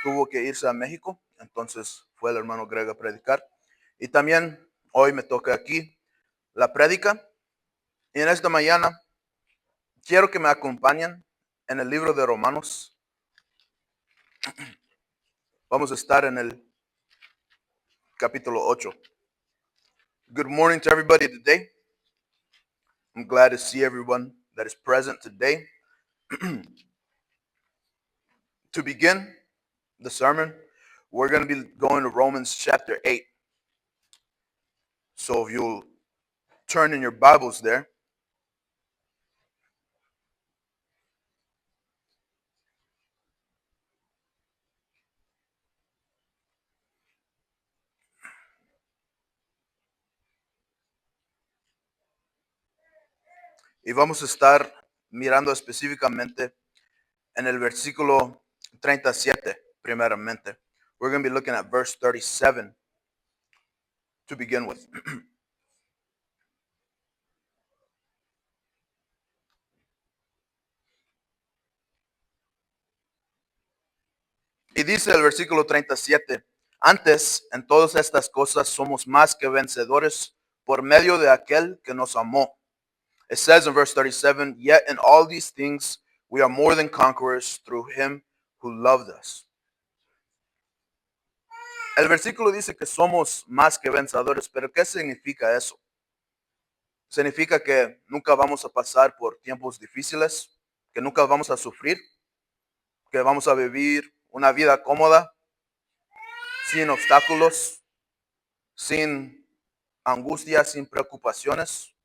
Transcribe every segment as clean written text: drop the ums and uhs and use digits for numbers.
tuvo que irse a México, entonces fue el hermano Greg a predicar. Y también hoy me toca aquí la prédica. Y en esta mañana quiero que me acompañen en el libro de Romanos. Vamos a estar en el capítulo 8. Good morning to everybody today. I'm glad to see everyone that is present today. To begin the sermon, we're going to be going to Romans chapter 8. So if you'll turn in your Bibles there. Y vamos a estar mirando específicamente en el versículo 37 primeramente. We're going to be looking at verse 37 to begin with. Y dice el versículo 37, antes en todas estas cosas somos más que vencedores por medio de aquel que nos amó. It says in verse 37, yet in all these things we are more than conquerors through him who loved us. El versículo dice que somos más que vencedores, pero ¿qué significa eso? ¿Significa que nunca vamos a pasar por tiempos difíciles? ¿Que nunca vamos a sufrir? ¿Que vamos a vivir una vida cómoda? Sin obstáculos, sin angustia, sin preocupaciones.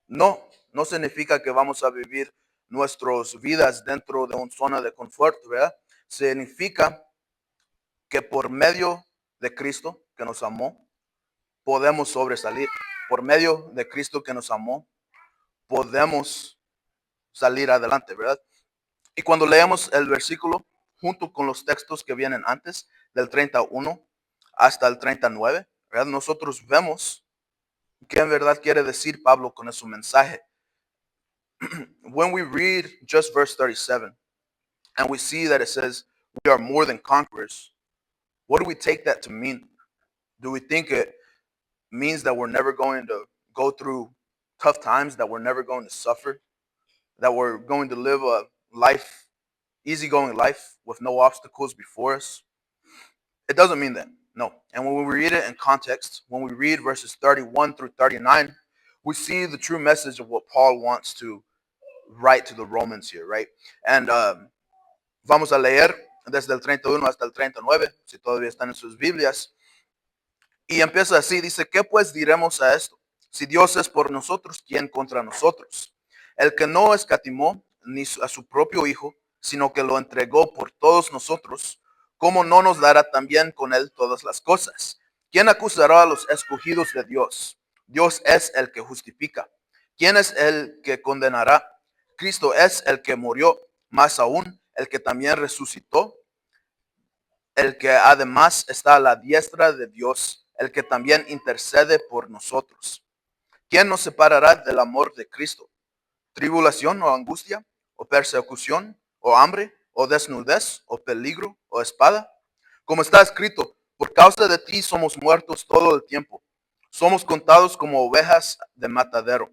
No, no significa que vamos a vivir nuestras vidas dentro de una zona de confort, ¿verdad? Significa que por medio de Cristo que nos amó, podemos sobresalir. Por medio de Cristo que nos amó, podemos salir adelante, ¿verdad? Y cuando leemos el versículo, junto con los textos que vienen antes, del 31 hasta el 39, ¿verdad? Nosotros vemos qué en verdad quiere decir Pablo con ese mensaje. When we read just verse 37, and we see that it says, we are more than conquerors, what do we take that to mean? Do we think it means that we're never going to go through tough times, that we're never going to suffer, that we're going to live a life, easygoing life with no obstacles before us? It doesn't mean that, no. And when we read it in context, when we read verses 31 through 39, we see the true message of what Paul wants to write to the Romans here, right? And vamos a leer desde el 31 hasta el 39, si todavía están en sus Biblias. Y empieza así, dice, ¿qué pues diremos a esto? Si Dios es por nosotros, ¿quién contra nosotros? El que no escatimó ni a su propio Hijo, sino que lo entregó por todos nosotros, ¿cómo no nos dará también con él todas las cosas? ¿Quién acusará a los escogidos de Dios? Dios es el que justifica. ¿Quién es el que condenará? Cristo es el que murió, más aún el que también resucitó, el que además está a la diestra de Dios, el que también intercede por nosotros. ¿Quién nos separará del amor de Cristo? ¿Tribulación o angustia, o persecución, o hambre, o desnudez, o peligro, o espada? Como está escrito, por causa de ti somos muertos todo el tiempo. Somos contados como ovejas de matadero.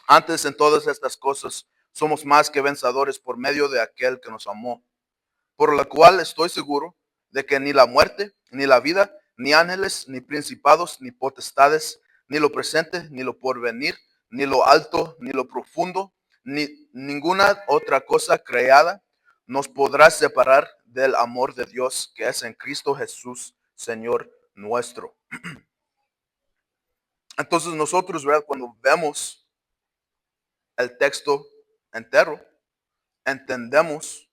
Antes en todas estas cosas somos más que vencedores por medio de aquel que nos amó. Por lo cual estoy seguro de que ni la muerte, ni la vida, ni ángeles, ni principados, ni potestades, ni lo presente, ni lo porvenir, ni lo alto, ni lo profundo, ni ninguna otra cosa creada nos podrá separar del amor de Dios que es en Cristo Jesús, Señor nuestro. Entonces nosotros, ¿verdad? Cuando vemos el texto entero, entendemos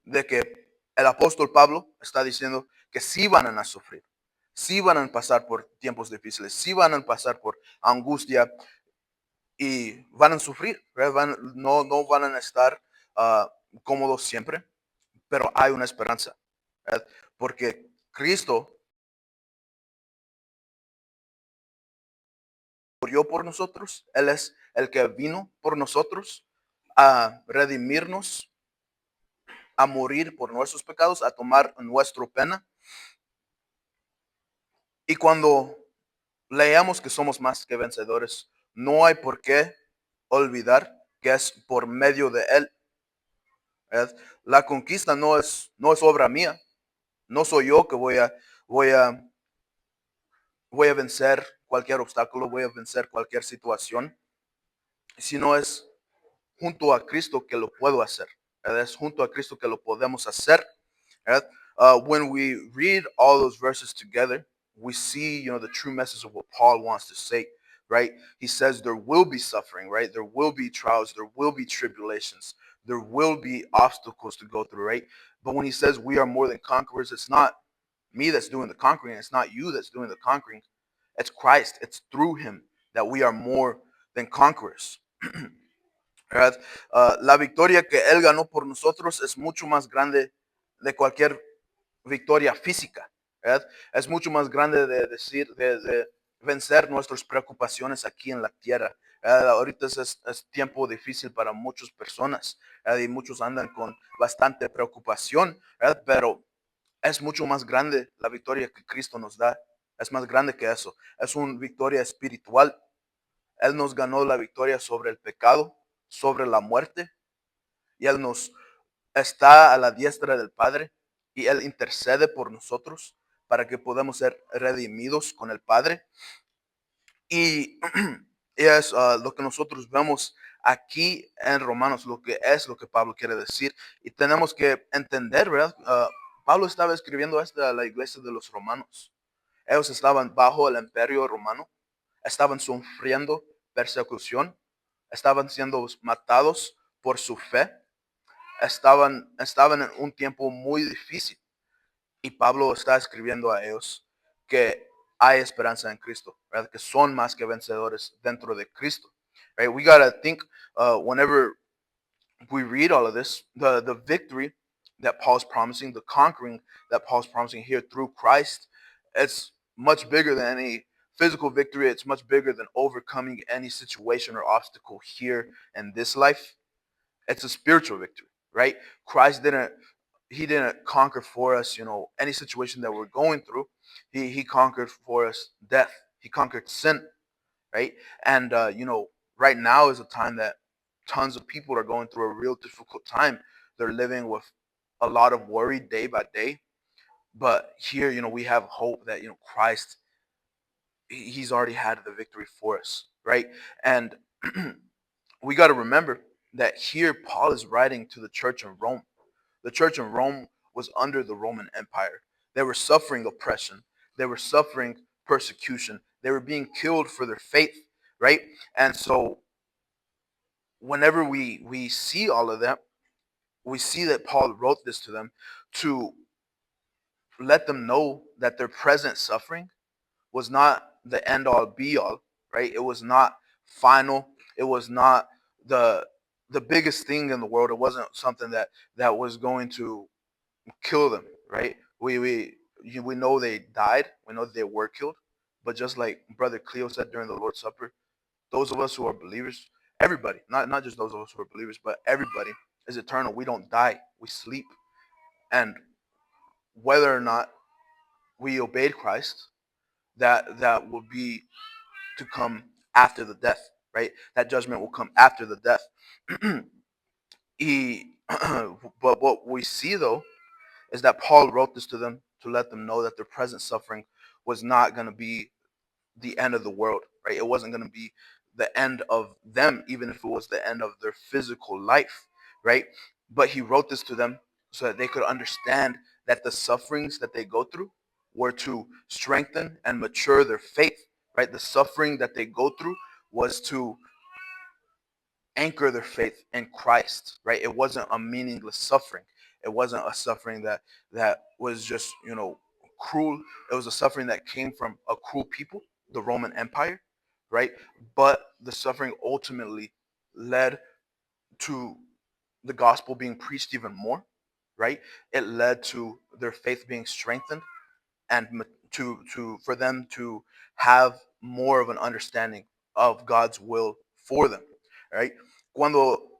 de que el apóstol Pablo está diciendo que sí van a sufrir, sí van a pasar por tiempos difíciles, sí van a pasar por angustia y van a sufrir, no van a estar cómodos siempre, pero hay una esperanza, ¿verdad? Porque Cristo murió por nosotros, Él es el que vino por nosotros a redimirnos, a morir por nuestros pecados, a tomar nuestra pena. Y cuando leamos que somos más que vencedores, no hay por qué olvidar que es por medio de Él. ¿Verdad? La conquista no es obra mía. No soy yo que voy a, voy a vencer cualquier obstáculo, voy a vencer cualquier situación, sino es junto a Cristo que lo puedo hacer. ¿Verdad? Es junto a Cristo que lo podemos hacer. ¿Verdad? When we read all those verses together, we see, the true message of what Paul wants to say, right? He says there will be suffering, right? There will be trials, there will be tribulations, there will be obstacles to go through, right? But when he says we are more than conquerors, it's not me that's doing the conquering, it's not you that's doing the conquering. It's Christ. It's through him that we are more than conquerors. ¿Verdad? La victoria que Él ganó por nosotros es mucho más grande de cualquier victoria física. ¿Verdad? Es mucho más grande de vencer nuestras preocupaciones aquí en la tierra. ¿Verdad? Ahorita es tiempo difícil para muchas personas, ¿verdad? Y muchos andan con bastante preocupación, ¿verdad? Pero es mucho más grande la victoria que Cristo nos da. Es más grande que eso. Es una victoria espiritual. Él nos ganó la victoria sobre el pecado, sobre la muerte, y Él nos está a la diestra del Padre, y Él intercede por nosotros para que podamos ser redimidos con el Padre. Y es lo que nosotros vemos aquí en Romanos, lo que Pablo quiere decir. Y tenemos que entender, ¿verdad? Pablo estaba escribiendo esto a la iglesia de los romanos. Ellos estaban bajo el imperio romano, estaban sufriendo persecución, estaban siendo matados por su fe, estaban en un tiempo muy difícil. Y Pablo está escribiendo a ellos que hay esperanza en Cristo, ¿verdad? Que son más que vencedores dentro de Cristo. Right? We gotta think whenever we read all of this, the victory that Paul's promising, the conquering that Paul's promising here through Christ, it's much bigger than any physical victory. It's much bigger than overcoming any situation or obstacle here in this life. It's a spiritual victory, right? Christ didn't conquer for us, any situation that we're going through. He conquered for us death. He conquered sin, right? And right now is a time that tons of people are going through a real difficult time. They're living with a lot of worry day by day. But here, we have hope that Christ, he's already had the victory for us, right? And we got to remember that here Paul is writing to the church in Rome. The church in Rome was under the Roman Empire. They were suffering oppression. They were suffering persecution. They were being killed for their faith, right? And so whenever we see all of that, we see that Paul wrote this to them to let them know that their present suffering was not the end all be all, right? It was not final. It was not the the biggest thing in the world. It wasn't something that was going to kill them, right? We know they died. We know they were killed. But just like Brother Cleo said during the Lord's Supper, those of us who are believers, everybody, not just those of us who are believers, but everybody is eternal. We don't die. We sleep. And whether or not we obeyed Christ, that will be to come after the death, right? That judgment will come after the death. he, but what we see though is that Paul wrote this to them to let them know that their present suffering was not going to be the end of the world, right? It wasn't going to be the end of them, even if it was the end of their physical life, right? But he wrote this to them so that they could understand that the sufferings that they go through were to strengthen and mature their faith, right? The suffering that they go through was to anchor their faith in Christ, right? It wasn't a meaningless suffering. It wasn't a suffering that was just, cruel. It was a suffering that came from a cruel people, the Roman Empire, right? But the suffering ultimately led to the gospel being preached even more, right? It led to their faith being strengthened and to for them to have more of an understanding of God's will for them, right? Cuando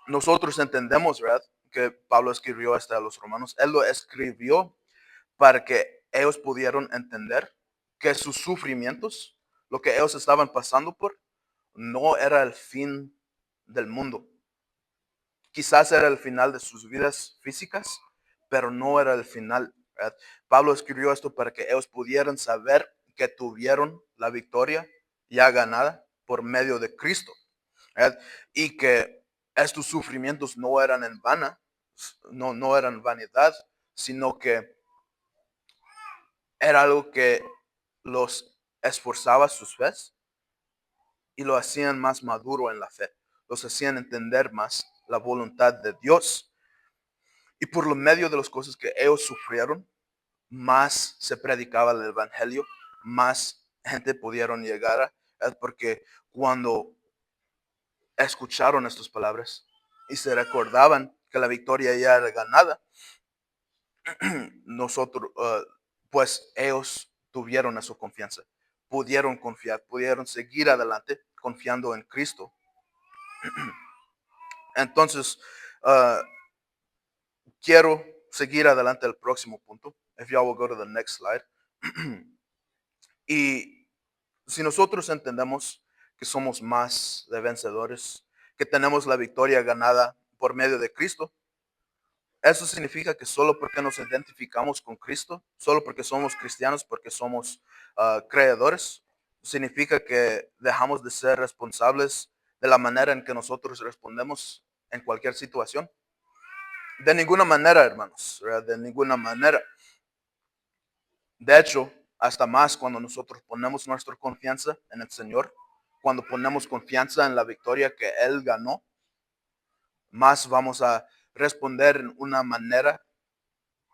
nosotros entendemos, ¿verdad? que Pablo escribió hasta a los romanos, él lo escribió para que ellos pudieran entender que sus sufrimientos, lo que ellos estaban pasando por, no era el fin del mundo. Quizás era el final de sus vidas físicas, pero no era el final, ¿verdad? Pablo escribió esto para que ellos pudieran saber que tuvieron la victoria ya ganada por medio de Cristo, ¿verdad? Y que estos sufrimientos no eran en vano, no eran vanidad, sino que era algo que los esforzaba sus fe y lo hacían más maduro en la fe, los hacían entender más la voluntad de Dios. Y por lo medio de las cosas que ellos sufrieron, más se predicaba el evangelio, más gente pudieron llegar porque cuando escucharon estas palabras y se recordaban que la victoria ya era ganada, nosotros, pues ellos tuvieron esa confianza, pudieron confiar, pudieron seguir adelante confiando en Cristo. Entonces, uh, quiero seguir adelante al próximo punto. If y'all will go to the next slide. Y si nosotros entendemos que somos más de vencedores, que tenemos la victoria ganada por medio de Cristo, eso significa que solo porque nos identificamos con Cristo, solo porque somos cristianos, porque somos creedores, significa que dejamos de ser responsables de la manera en que nosotros respondemos en cualquier situación. De ninguna manera, hermanos, ¿verdad? De ninguna manera. De hecho, hasta más cuando nosotros ponemos nuestra confianza en el Señor, cuando ponemos confianza en la victoria que Él ganó, más vamos a responder en una manera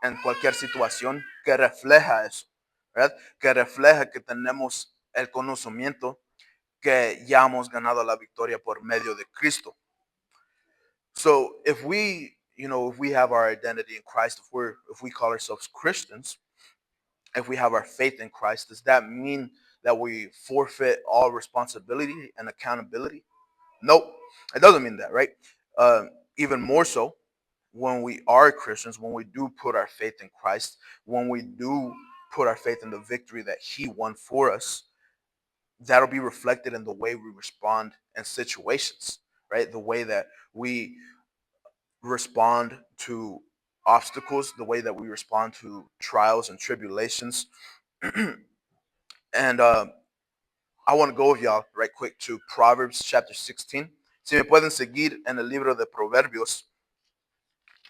en cualquier situación que refleja eso, ¿verdad? Que refleja que tenemos el conocimiento que ya hemos ganado la victoria por medio de Cristo. So if we have our identity in Christ, if we call ourselves Christians, if we have our faith in Christ, does that mean that we forfeit all responsibility and accountability? Nope, it doesn't mean that, right? Uh, Even more so, when we are Christians, when we do put our faith in Christ, when we do put our faith in the victory that He won for us, that'll be reflected in the way we respond in situations, right? The way that we respond to obstacles, the way that we respond to trials and tribulations. And I want to go with y'all right quick to Proverbs chapter 16. Si me pueden seguir en el libro de Proverbios,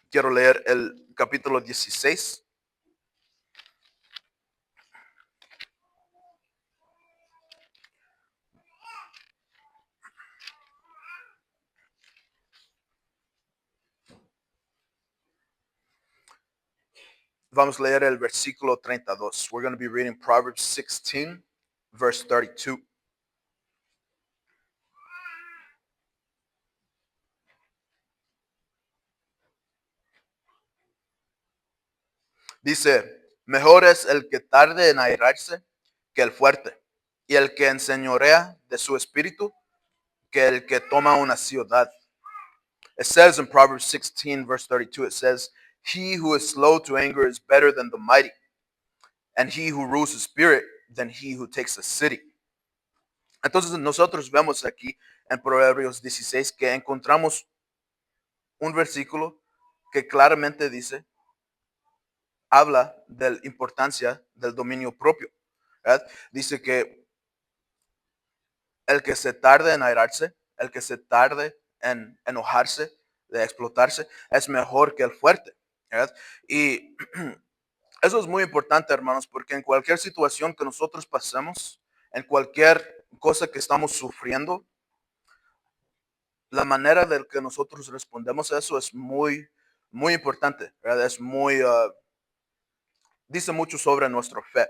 quiero leer el capítulo 16. Vamos a leer el versículo 32. We're going to be reading Proverbs 16, verse 32. Dice, mejor es el que tarde en airarse que el fuerte, y el que enseñorea de su espíritu que el que toma una ciudad. It says in Proverbs 16, verse 32, it says, he who is slow to anger is better than the mighty, and he who rules his spirit than he who takes a city. Entonces nosotros vemos aquí en Proverbios 16 que encontramos un versículo que claramente dice, habla de la importancia del dominio propio, ¿verdad? Dice que el que se tarde en airarse, el que se tarde en enojarse, de explotarse, es mejor que el fuerte, ¿verdad? Y eso es muy importante, hermanos, porque en cualquier situación que nosotros pasemos, en cualquier cosa que estamos sufriendo, la manera de que nosotros respondemos a eso es muy, muy importante, ¿verdad? Es muy, dice mucho sobre nuestra fe.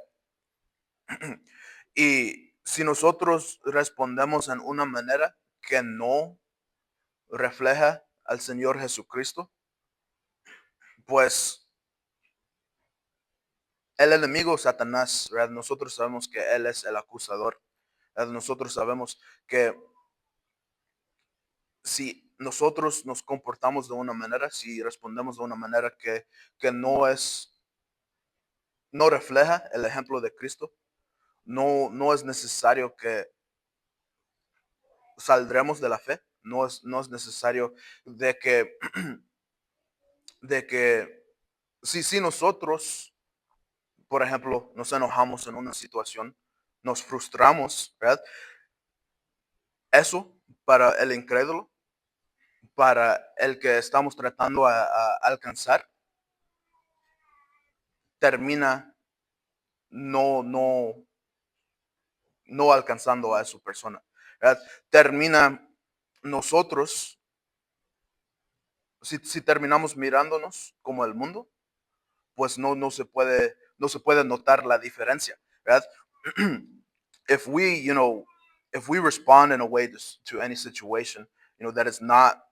Y si nosotros respondemos en una manera que no refleja al Señor Jesucristo, pues el enemigo Satanás, ¿verdad? Nosotros sabemos que Él es el acusador, ¿verdad? Nosotros sabemos que si nosotros nos comportamos de una manera, si respondemos de una manera que no refleja el ejemplo de Cristo, no es necesario que saldremos de la fe, no es necesario de que, de que si nosotros, por ejemplo, nos enojamos en una situación, nos frustramos, ¿verdad? Eso para el incrédulo, para el que estamos tratando a alcanzar, termina no, no, no alcanzando a esa persona, ¿verdad? Termina nosotros, si terminamos mirándonos como el mundo, pues no se puede notar la diferencia, ¿verdad? if we, you know, if we respond in a way to any situation, that is not,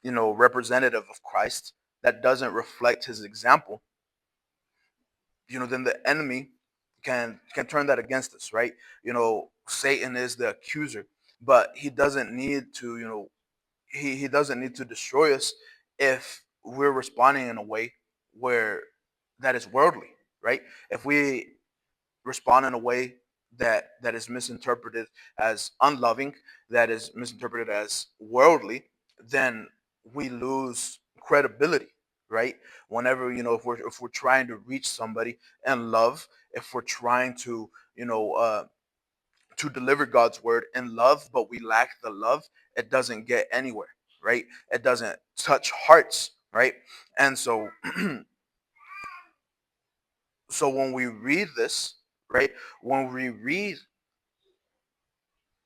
representative of Christ, that doesn't reflect his example, then the enemy can turn that against us, right? Satan is the accuser, but he doesn't need to, he doesn't need to destroy us if we're responding in a way where that is worldly, right? If we respond in a way that is misinterpreted as unloving, that is misinterpreted as worldly, then we lose credibility, right? Whenever, if we're trying to reach somebody in love, if we're trying to deliver God's word in love, but we lack the love, it doesn't get anywhere, right? It doesn't touch hearts, right? And so, so when we read this, right, when we read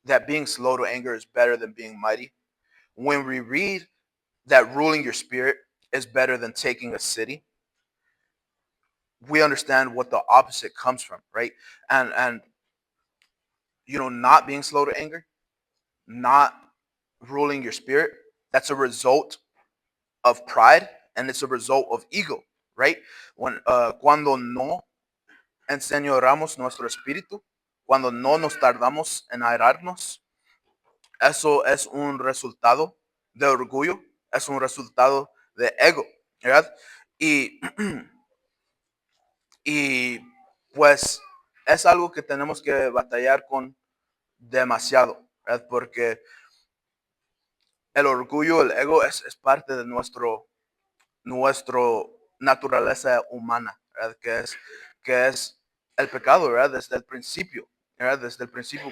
that being slow to anger is better than being mighty, when we read that ruling your spirit is better than taking a city, we understand what the opposite comes from, right? And not being slow to anger, not ruling your spirit, that's a result of pride, and it's a result of ego, right? Cuando no enseñoramos nuestro espíritu, cuando no nos tardamos en airarnos, eso es un resultado de orgullo, es un resultado de ego, ¿verdad? Y, y pues es algo que tenemos que batallar con demasiado, ¿verdad? Porque el orgullo, el ego es parte de nuestro naturaleza humana, ¿verdad? Que es el pecado, ¿verdad? Desde el principio, ¿verdad? Desde el principio,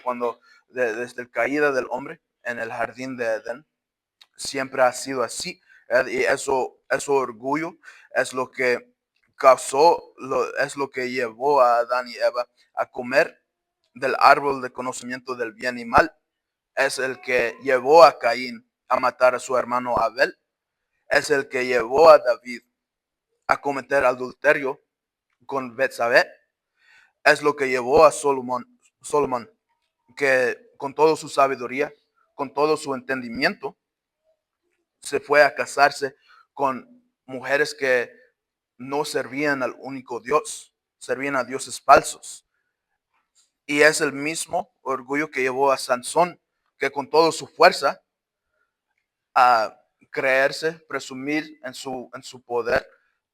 desde la caída del hombre en el jardín de Edén, siempre ha sido así, ¿verdad? Y eso orgullo es lo que es lo que llevó a Adán y Eva a comer del árbol de conocimiento del bien y mal. Es el que llevó a Caín a matar a su hermano Abel. Es el que llevó a David a cometer adulterio con Betsabé. Es lo que llevó a Solomón, que con toda su sabiduría, con todo su entendimiento, se fue a casarse con mujeres que no servían al único Dios, servían a dioses falsos. Y es el mismo orgullo que llevó a Sansón, que con toda su fuerza, a creerse, presumir en su poder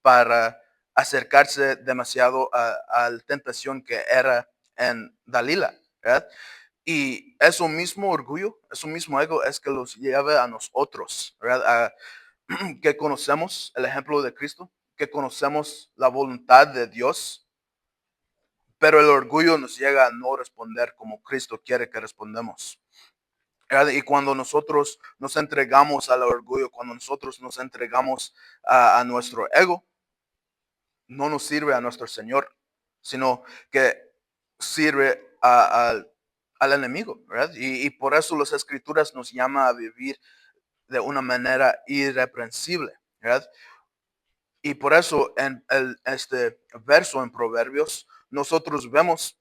para acercarse demasiado a la tentación que era en Dalila, ¿verdad? Y eso mismo orgullo, eso mismo ego es que los lleva a nosotros, ¿verdad? Que conocemos el ejemplo de Cristo, que conocemos la voluntad de Dios, pero el orgullo nos llega a no responder como Cristo quiere que respondamos. ¿Verdad? Y cuando nosotros nos entregamos al orgullo, cuando nosotros nos entregamos a nuestro ego, no nos sirve a nuestro Señor, sino que sirve al enemigo, ¿verdad? Y por eso las escrituras nos llama a vivir de una manera irreprensible, ¿verdad? Y por eso en este verso en Proverbios, nosotros vemos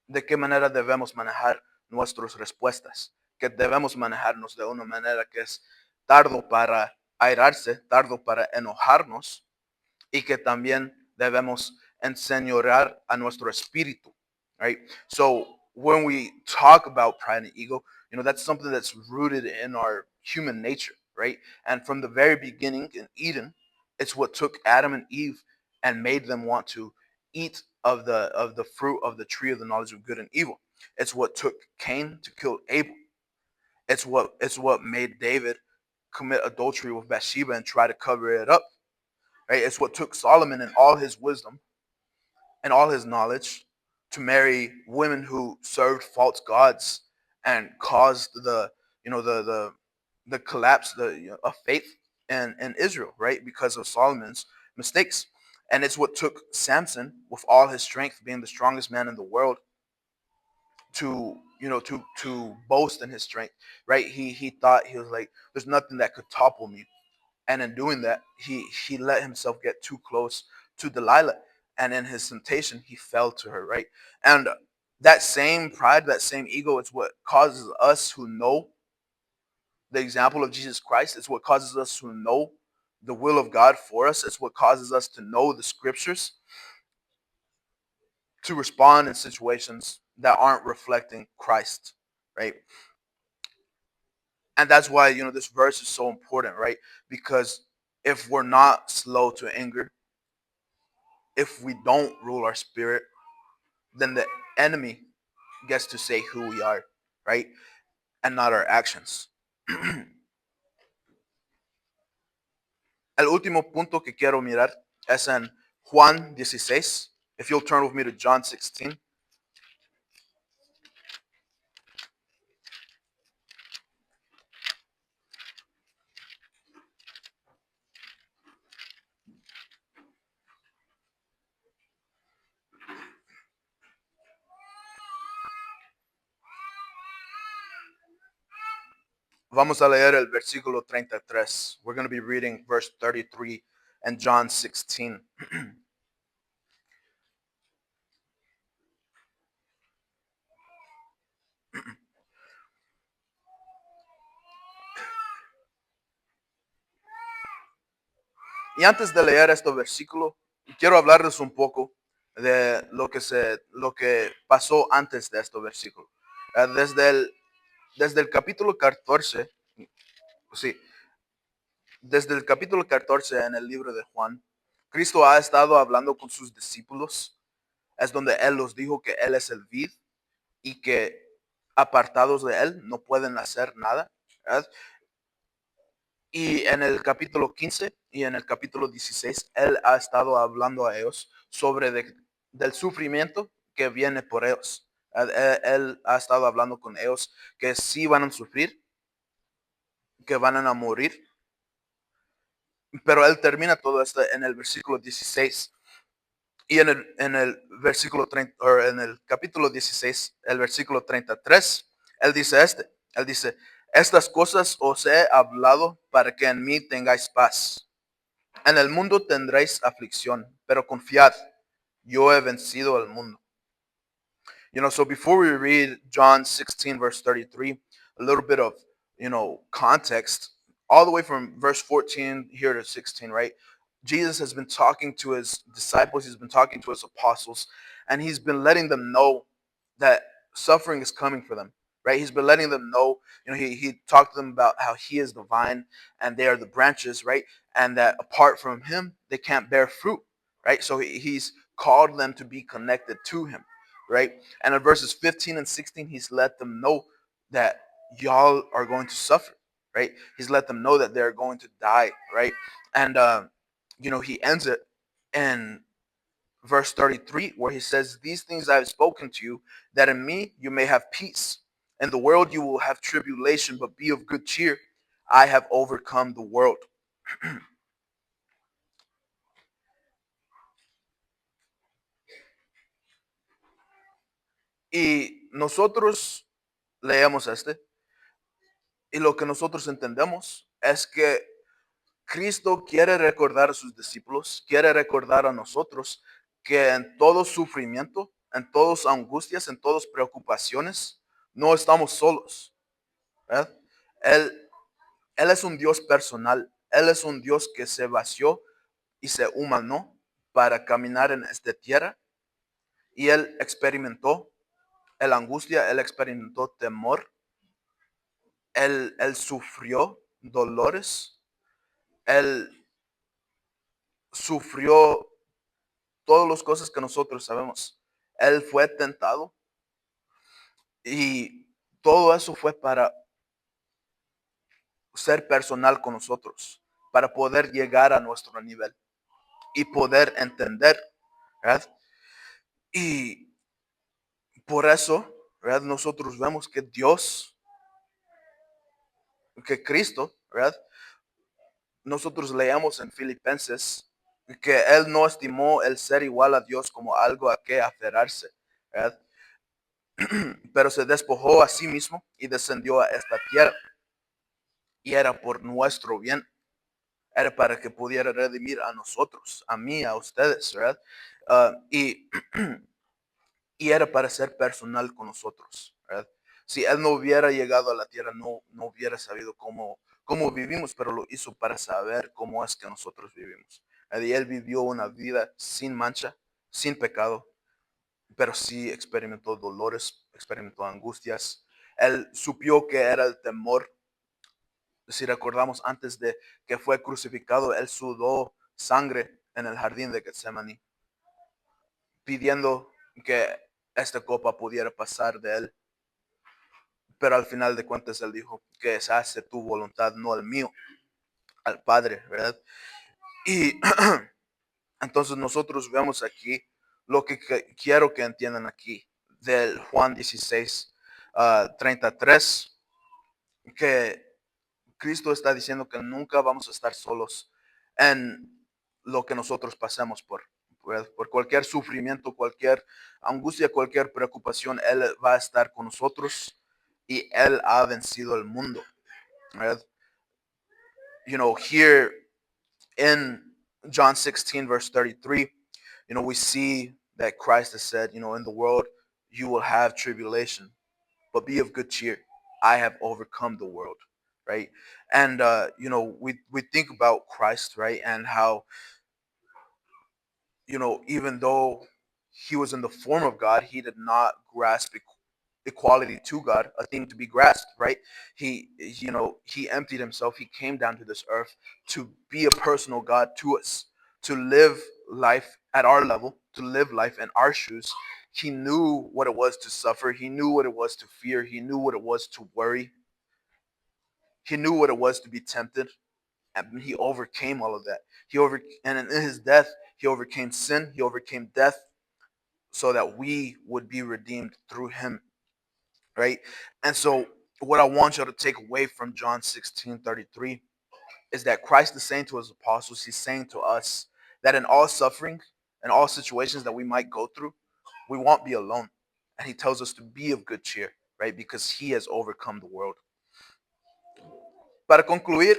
de qué manera debemos manejar nuestras respuestas, que debemos manejarnos de una manera que es tardo para airarse, tardo para enojarnos, y que también debemos enseñorear a nuestro espíritu, right? So when we talk about pride and ego, That's something that's rooted in our human nature, right? And from the very beginning in Eden, it's what took Adam and Eve and made them want to eat of the fruit of the tree of the knowledge of good and evil. It's what took Cain to kill Abel. It's what made David commit adultery with Bathsheba and try to cover it up. Right? It's what took Solomon and all his wisdom and all his knowledge to marry women who served false gods and caused the collapse of faith in Israel, right? Because of Solomon's mistakes. And it's what took Samson, with all his strength, being the strongest man in the world, to boast in his strength, right? He thought, he was like, there's nothing that could topple me. And in doing that, he let himself get too close to Delilah, and in his temptation, he fell to her, right? And that same pride, that same ego, is what causes us who know the example of Jesus Christ. It's what causes us to know the will of God for us. It's what causes us to know the scriptures, to respond in situations that aren't reflecting Christ, right? And that's why this verse is so important, right? Because if we're not slow to anger, if we don't rule our spirit, then the enemy gets to say who we are, right? And not our actions. El último punto que quiero mirar es en Juan 16. If you'll turn with me to John 16. Vamos a leer el versículo 33. We're going to be reading verse 33 and John 16. Y antes de leer este versículo, quiero hablarles un poco de lo que pasó antes de este versículo. Desde el capítulo 14, sí, desde el capítulo 14 en el libro de Juan, Cristo ha estado hablando con sus discípulos. Es donde Él los dijo que Él es el vid y que apartados de Él no pueden hacer nada, ¿verdad? Y en el capítulo 15 y en el capítulo 16, Él ha estado hablando a ellos sobre del sufrimiento que viene por ellos. Él ha estado hablando con ellos que sí van a sufrir, que van a morir. Pero Él termina todo esto en el versículo 16. Y en el versículo 30, o en el capítulo 16, el versículo 33, Él dice, estas cosas os he hablado para que en mí tengáis paz. En el mundo tendréis aflicción, pero confiad, yo he vencido al mundo. So before we read John 16, verse 33, a little bit of, context, all the way from verse 14 here to 16, right? Jesus has been talking to his disciples, he's been talking to his apostles, and he's been letting them know that suffering is coming for them, right? He's been letting them know, he talked to them about how he is the vine and they are the branches, right? And that apart from him, they can't bear fruit, right? So he's called them to be connected to him, right? And in verses 15 and 16, he's let them know that y'all are going to suffer, right? He's let them know that they're going to die, right? And he ends it in verse 33, where he says, these things I have spoken to you, that in me you may have peace. In the world you will have tribulation, but be of good cheer. I have overcome the world. Y nosotros leemos y lo que nosotros entendemos es que Cristo quiere recordar a sus discípulos, quiere recordar a nosotros que en todo sufrimiento, en todas angustias, en todas preocupaciones, no estamos solos, ¿verdad? Él, él es un Dios personal, Él es un Dios que se vació y se humanó para caminar en esta tierra, y Él experimentó la angustia, Él experimentó temor, Él sufrió dolores, Él sufrió todas las cosas que nosotros sabemos. Él fue tentado y todo eso fue para ser personal con nosotros, para poder llegar a nuestro nivel y poder entender, ¿verdad? Y por eso, ¿verdad? Nosotros vemos que Dios, que Cristo, ¿verdad? Nosotros leemos en Filipenses que Él no estimó el ser igual a Dios como algo a que aferrarse, ¿verdad? Pero se despojó a sí mismo y descendió a esta tierra. Y era por nuestro bien. Era para que pudiera redimir a nosotros, a mí, a ustedes, ¿verdad? Y y era para ser personal con nosotros, ¿verdad? Si él no hubiera llegado a la tierra, no hubiera sabido cómo vivimos, pero lo hizo para saber cómo es que nosotros vivimos. Y él vivió una vida sin mancha, sin pecado, pero sí experimentó dolores, experimentó angustias. Él supió que era el temor. Si recordamos, antes de que fue crucificado, él sudó sangre en el jardín de Getsemaní, pidiendo que esta copa pudiera pasar de él. Pero al final de cuentas él dijo que se hace tu voluntad, no el mío, al Padre, ¿verdad? Y entonces nosotros vemos aquí lo que quiero que entiendan aquí del Juan 16, 33, que Cristo está diciendo que nunca vamos a estar solos en lo que nosotros pasamos por cualquier sufrimiento, cualquier angustia, cualquier preocupación. Él va a estar con nosotros y Él ha vencido el mundo. Right? Here in John 16, verse 33, we see that Christ has said, in the world you will have tribulation, but be of good cheer. I have overcome the world, right? And we think about Christ, right, and how even though he was in the form of God, he did not grasp equality to God, a thing to be grasped, right? He emptied himself. He came down to this earth to be a personal God to us, to live life at our level, to live life in our shoes. He knew what it was to suffer. He knew what it was to fear. He knew what it was to worry. He knew what it was to be tempted, and he overcame all of that. And in his death, he overcame sin. He overcame death, so that we would be redeemed through him, right? And so, what I want you to take away from John 16:33 is that Christ is saying to his apostles, he's saying to us that in all suffering and all situations that we might go through, we won't be alone. And he tells us to be of good cheer, right? Because he has overcome the world. Para concluir,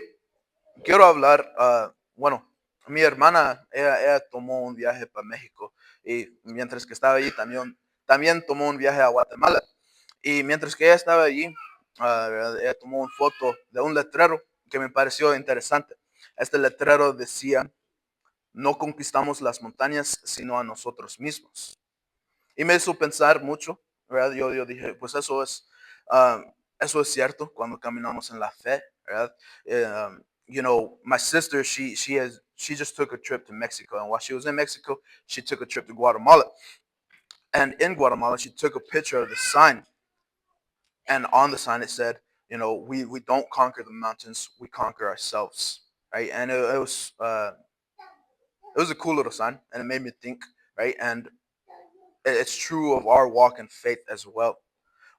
quiero hablar, bueno, mi hermana, ella tomó un viaje para México y mientras que estaba allí también tomó un viaje a Guatemala. Y mientras que ella estaba allí, ella tomó una foto de un letrero que me pareció interesante. Este letrero decía, no conquistamos las montañas, sino a nosotros mismos. Y me hizo pensar mucho, ¿verdad? Yo dije, pues ah, eso es cierto cuando caminamos en la fe, ¿verdad? My sister, she just took a trip to Mexico, and while she was in Mexico, she took a trip to Guatemala. And in Guatemala, she took a picture of the sign, and on the sign it said, we don't conquer the mountains, we conquer ourselves, right? And it was a cool little sign, and it made me think, right? And it's true of our walk in faith as well.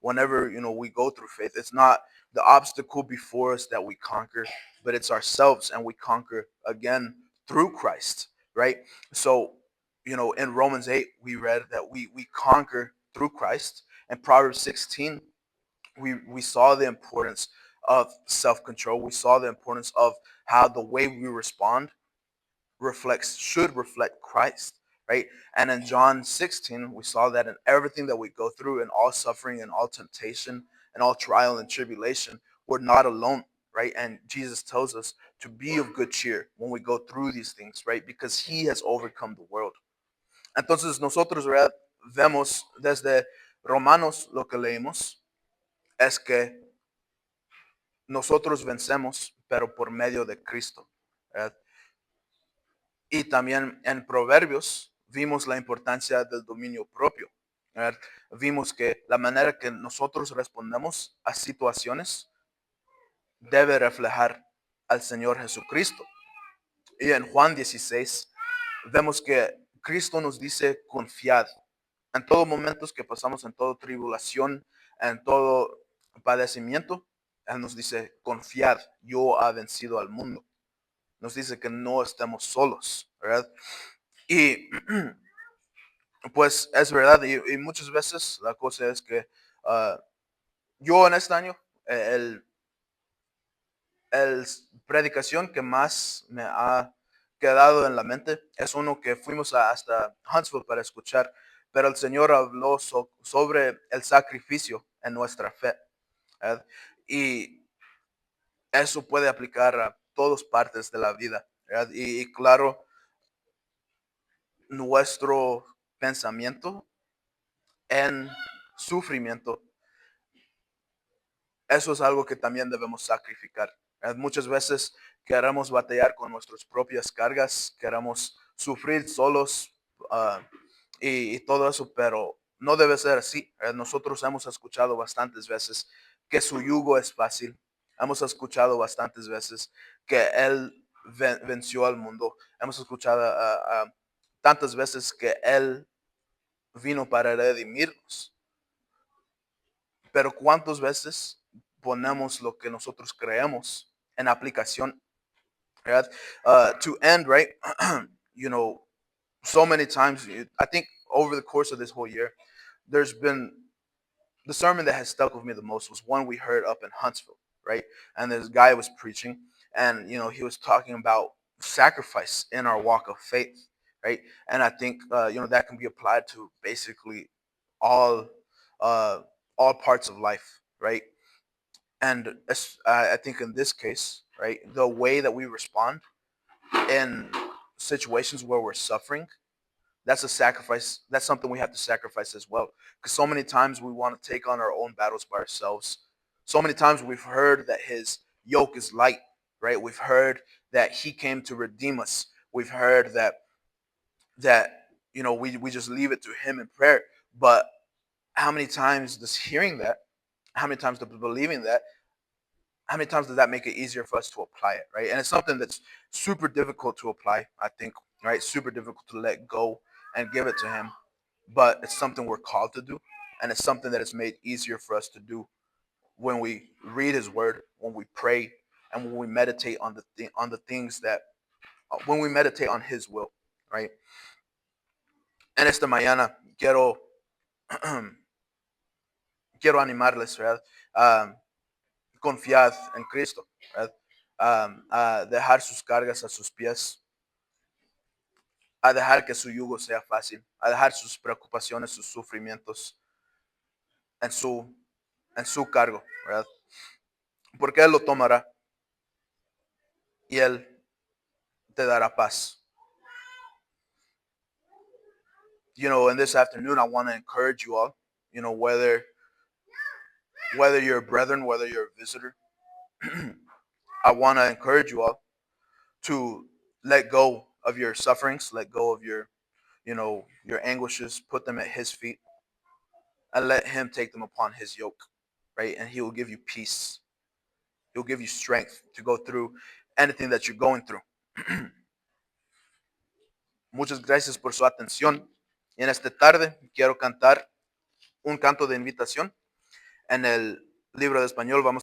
Whenever we go through faith, it's not the obstacle before us that we conquer, but it's ourselves, and we conquer again through Christ, right? So in Romans 8 we read that we conquer through Christ. In Proverbs 16 we saw the importance of self-control. We saw the importance of how the way we respond should reflect Christ, right? And in John 16, we saw that in everything that we go through, in all suffering and all temptation and all trial and tribulation, we're not alone, right? And Jesus tells us to be of good cheer when we go through these things, right? Because he has overcome the world. Entonces nosotros, ¿verdad? Vemos desde Romanos, lo que leímos es que nosotros vencemos, pero por medio de Cristo, ¿verdad? Y también en Proverbios vimos la importancia del dominio propio, ¿verdad? Vimos que la manera que nosotros respondemos a situaciones debe reflejar al Señor Jesucristo. Y en Juan 16 vemos que Cristo nos dice confiad. En todos momentos que pasamos, en toda tribulación, en todo padecimiento, Él nos dice confiad, yo he vencido al mundo. Nos dice que no estemos solos, ¿verdad? Y pues es verdad, y muchas veces la cosa es que yo en este año, el, el predicación que más me ha quedado en la mente es uno que fuimos hasta Huntsville para escuchar, pero el Señor habló sobre el sacrificio en nuestra fe, ¿verdad? Y eso puede aplicar a todas partes de la vida, ¿verdad? Y claro, nuestro pensamiento en sufrimiento, eso es algo que también debemos sacrificar. Muchas veces queremos batallar con nuestras propias cargas, queremos sufrir solos, ah, y todo eso, pero no debe ser así. Nosotros hemos escuchado bastantes veces que su yugo es fácil. Hemos escuchado bastantes veces que Él venció al mundo. Hemos escuchado tantas veces que Él vino para redimirnos. Pero ¿cuántas veces ponemos lo que nosotros creemos en aplicación? ¿Verdad? To end, right? You know, so many times, I think over the course of this whole year, there's been the sermon that has stuck with me the most was one we heard up in Huntsville, right? And this guy was preaching, and he was talking about sacrifice in our walk of faith, right? And I think that can be applied to basically all uh, all parts of life, right? And I think in this case, right, the way that we respond in situations where we're suffering, that's a sacrifice. That's something we have to sacrifice as well. Because so many times we want to take on our own battles by ourselves. So many times we've heard that his yoke is light, right? We've heard that he came to redeem us. We've heard that we just leave it to him in prayer. But how many times does hearing that, how many times does believing that, how many times does that make it easier for us to apply it, right? And it's something that's super difficult to apply, I think, right? Super difficult to let go and give it to him, but it's something we're called to do, and it's something that is made easier for us to do when we read His Word, when we pray, and when we meditate on the things that when we meditate on His will, right? En esta mañana quiero animarles, ¿verdad? Confiad en Cristo, ¿verdad? A dejar sus cargas a sus pies, a dejar que su yugo sea fácil, a dejar sus preocupaciones, sus sufrimientos en su cargo, ¿verdad? Porque Él lo tomará y Él te dará paz. And this afternoon I want to encourage you all, whether you're a brethren, whether you're a visitor, I want to encourage you all to let go of your sufferings, let go of your anguishes, put them at His feet, and let Him take them upon His yoke, right? And He will give you peace. He'll give you strength to go through anything that you're going through. Muchas gracias por su atención. Y en esta tarde quiero cantar un canto de invitación. En el libro de español vamos